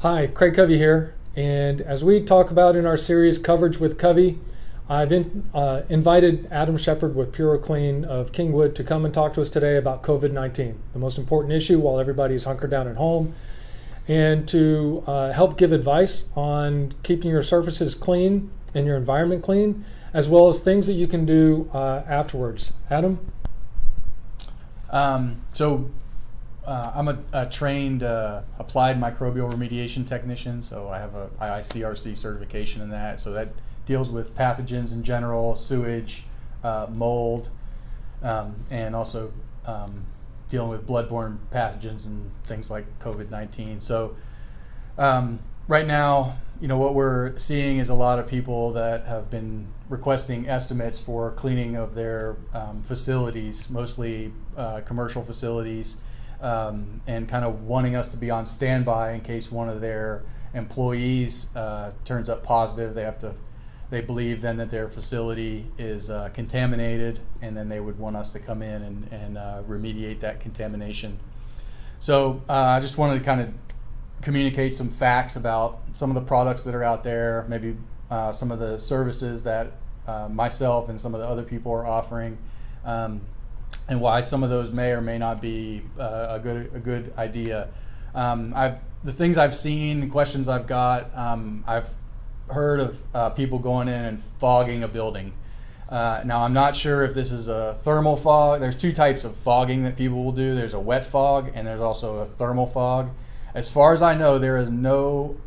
Hi, Craig Covey here, and as we talk about in our series Coverage with Covey, I've invited Adam Shepard with PuroClean of Kingwood to come and talk to us today about COVID-19, the most important issue while everybody's hunkered down at home, and to help give advice on keeping your surfaces clean and your environment clean, as well as things that you can do afterwards. Adam? I'm a trained applied microbial remediation technician, so I have a IICRC certification in that. So that deals with pathogens in general, sewage, mold, and also dealing with bloodborne pathogens and things like COVID-19. So right now, what we're seeing is a lot of people that have been requesting estimates for cleaning of their facilities, mostly commercial facilities. And kind of wanting us to be on standby in case one of their employees turns up positive. They believe then that their facility is contaminated, and then they would want us to come in and remediate that contamination. So I just wanted to kind of communicate some facts about some of the products that are out there, maybe some of the services that myself and some of the other people are offering. And why some of those may or may not be a good idea. The things I've seen, questions I've got, I've heard of people going in and fogging a building. Now I'm not sure if this is a thermal fog. There's two types of fogging that people will do. There's a wet fog and there's also a thermal fog. As far as I know, there is no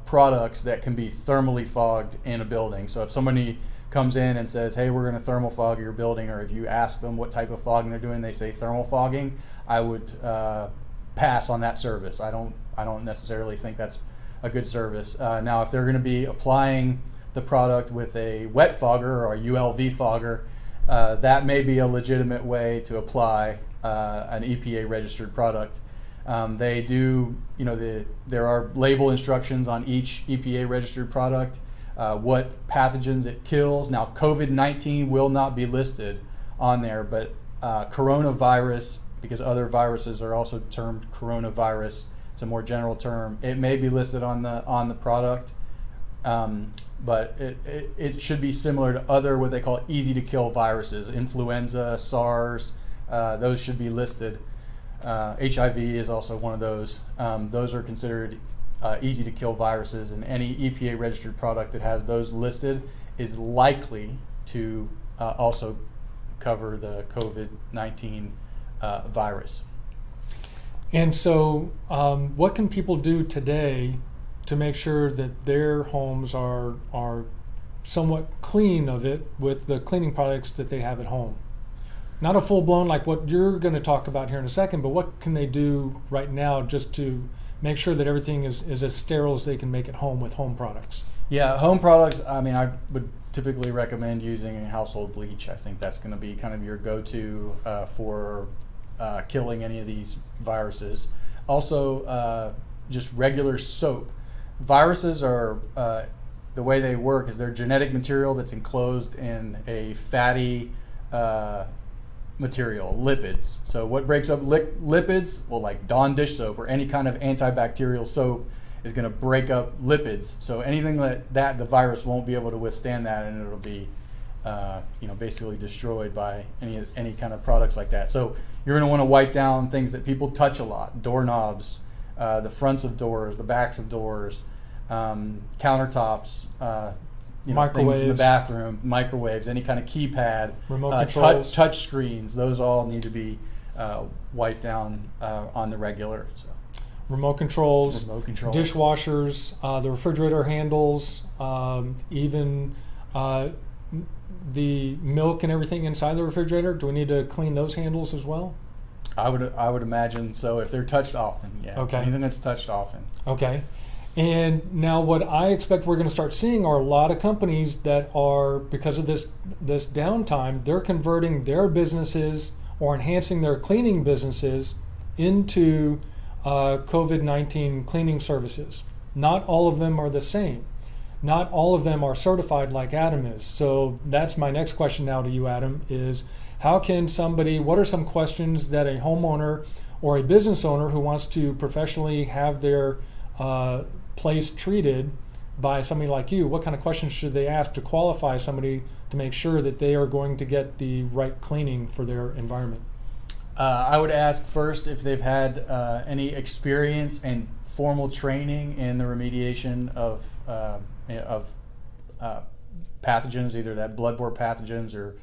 products that can be thermally fogged in a building. So if somebody comes in and says, hey, we're going to thermal fog your building, or if you ask them what type of fogging they're doing, they say thermal fogging, I would pass on that service. I don't necessarily think that's a good service. Now, if they're going to be applying the product with a wet fogger or a ULV fogger, that may be a legitimate way to apply an EPA registered product. They do, there are label instructions on each EPA registered product. What pathogens it kills. Now, COVID-19 will not be listed on there, but coronavirus, because other viruses are also termed coronavirus, it's a more general term. It may be listed on the product, but it should be similar to other what they call easy to kill viruses, influenza, SARS. Those should be listed. HIV is also one of those. Those are considered easy to kill viruses, and any EPA registered product that has those listed is likely to also cover the COVID-19 virus. And so what can people do today to make sure that their homes are somewhat clean of it with the cleaning products that they have at home? Not a full-blown like what you're going to talk about here in a second, but what can they do right now just to make sure that everything is as sterile as they can make at home with home products? Yeah, home products, I would typically recommend using household bleach. I think that's going to be kind of your go-to for killing any of these viruses. Also, just regular soap. Viruses are, the way they work is they're genetic material that's enclosed in a fatty material, lipids. So what breaks up lipids? Well, like Dawn dish soap or any kind of antibacterial soap is going to break up lipids. So anything that the virus won't be able to withstand that, and it'll be basically destroyed by any kind of products like that. So you're going to want to wipe down things that people touch a lot: doorknobs, the fronts of doors, the backs of doors, countertops, microwaves, things in the bathroom, microwaves, any kind of keypad, remote controls, touch screens. Those all need to be wiped down on the regular. So. Remote controls, dishwashers, the refrigerator handles, even the milk and everything inside the refrigerator. Do we need to clean those handles as well? I would imagine so, if they're touched often. Yeah. Okay. Anything that's touched often. Okay. And now what I expect we're going to start seeing are a lot of companies that are, because of this downtime, they're converting their businesses or enhancing their cleaning businesses into COVID-19 cleaning services. Not all of them are the same. Not all of them are certified like Adam is. So that's my next question now to you, Adam, is what are some questions that a homeowner or a business owner who wants to professionally have their place treated by somebody like you, what kind of questions should they ask to qualify somebody to make sure that they are going to get the right cleaning for their environment? I would ask first if they've had any experience and formal training in the remediation of pathogens, either that bloodborne pathogens or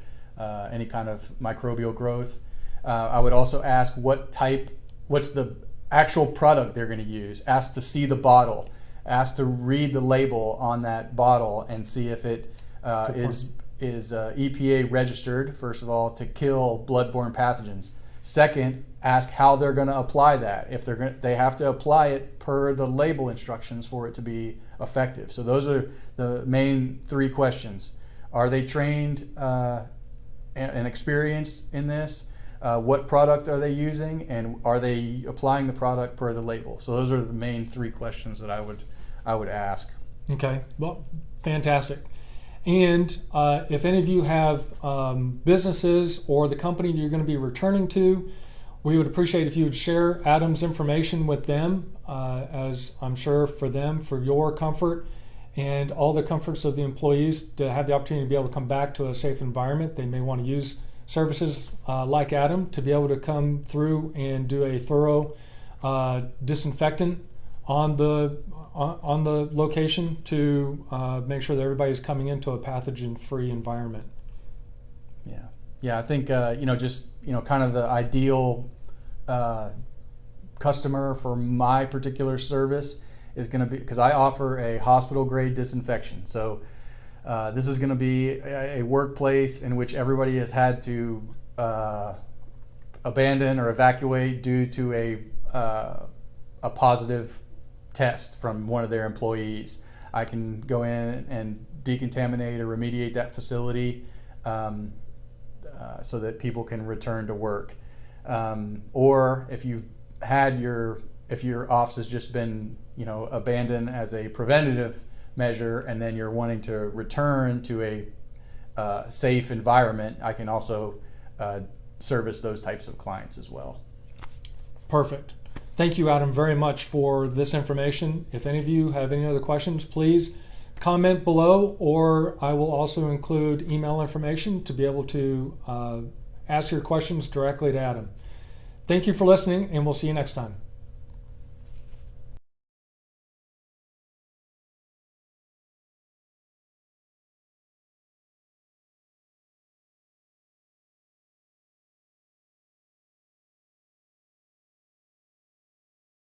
any kind of microbial growth. I would also ask what's the actual product they're going to use. Ask to see the bottle. Ask to read the label on that bottle and see if it is EPA registered, first of all, to kill bloodborne pathogens. Second, ask how they're going to apply that. If they have to apply it per the label instructions for it to be effective. So those are the main three questions. Are they trained and experienced in this? What product are they using, and are they applying the product per the label? So those are the main three questions that I would ask. Okay, well, fantastic. And if any of you have businesses or the company you're going to be returning to, we would appreciate if you would share Adam's information with them, as I'm sure for them, for your comfort and all the comforts of the employees to have the opportunity to be able to come back to a safe environment. They may want to use services like Adam to be able to come through and do a thorough disinfectant on the location to make sure that everybody's coming into a pathogen-free environment. Yeah. I think kind of the ideal customer for my particular service is going to be, because I offer a hospital-grade disinfection. So this is going to be a workplace in which everybody has had to abandon or evacuate due to a positive test from one of their employees. I can go in and decontaminate or remediate that facility so that people can return to work. Or if your office has just been abandoned as a preventative measure, and then you're wanting to return to a safe environment, I can also service those types of clients as well. Perfect. Thank you, Adam, very much for this information. If any of you have any other questions, please comment below, or I will also include email information to be able to ask your questions directly to Adam. Thank you for listening, and we'll see you next time.